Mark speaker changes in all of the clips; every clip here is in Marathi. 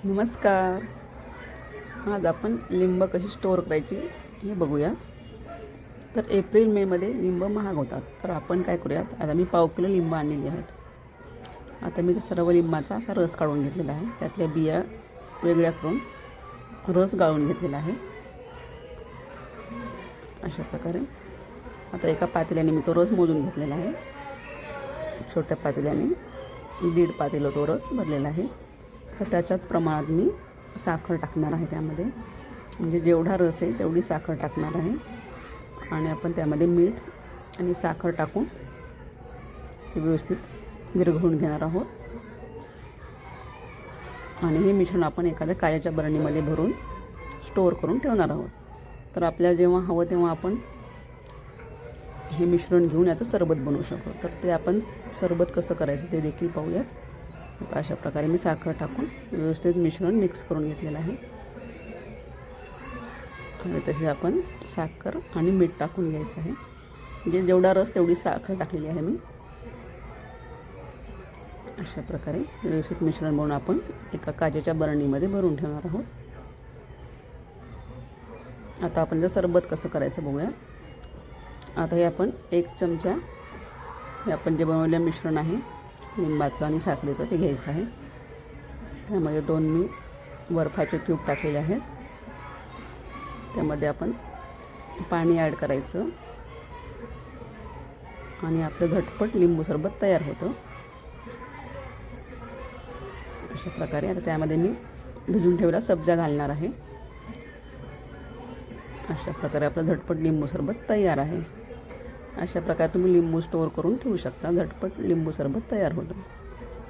Speaker 1: नमस्कार. आज आपण लिंब कशी स्टोअर करायची हे बघूया. तर एप्रिल मेमध्ये लिंब महाग होतात, तर आपण काय करूयात, आता मी 1/2 किलो लिंब आणलेली आहेत. आता मी सर्व लिंबाचा असा रस काढून घेतलेला आहे, त्यातल्या बिया वेगळ्या करून रस गाळून घेतलेला आहे. अशा प्रकारे आता एका पातेल्याने मी तो रस मोजून घेतलेला आहे. छोट्या पातेल्याने 1.5 पातेलं तो रस भरलेला आहे. तर त्याच्याच प्रमाणात मी साखर टाकणार आहे त्यामध्ये, म्हणजे जेवढा रस आहे तेवढी साखर टाकणार आहे. आणि आपण त्यामध्ये मीठ आणि साखर टाकून ते व्यवस्थित विरघळून घेणार आहोत. आणि हे मिश्रण आपण एखाद्या काचेच्या बरणीमध्ये भरून स्टोअर करून ठेवणार आहोत. तर आपल्याला जेव्हा हवं तेव्हा आपण हे मिश्रण घेऊन याचं सरबत बनवू शकतो. तर ते आपण सरबत कसं करायचं ते देखील पाहूयात. अशा प्रकारे मी साखर टाकून व्यवस्थित मिश्रण मिक्स करून घेतलेलं आहे. आणि तसे आपण साखर आणि मीठ टाकून घ्यायचं आहे, म्हणजे जेवढा रस तेवढी साखर टाकलेली आहे मी. अशा प्रकारे व्यवस्थित मिश्रण बनवून आपण एका काचेच्या बरणीमध्ये भरून ठेवणार आहोत. आता आपण जर सरबत कसं करायचं बघूया. आता हे आपण 1 चमचा हे आपण जे बनवलेलं मिश्रण आहे लिंबाचं आणि साखरेचं ते घ्यायचं आहे. त्यामध्ये 2 मी बर्फाचे क्यूब टाकलेले आहेत. त्यामध्ये आपण पाणी ॲड करायचं आणि आपलं झटपट लिंबू सरबत तयार होतं. अशा प्रकारे आता त्यामध्ये मी भिजून ठेवलेला सब्जा घालणार आहे. अशा प्रकारे आपलं झटपट लिंबू सरबत तयार आहे. अशा प्रकारे तुम्ही लिंबू स्टोअर करून ठेवू शकता. झटपट लिंबू सरबत तयार होतं.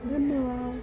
Speaker 1: धन्यवाद.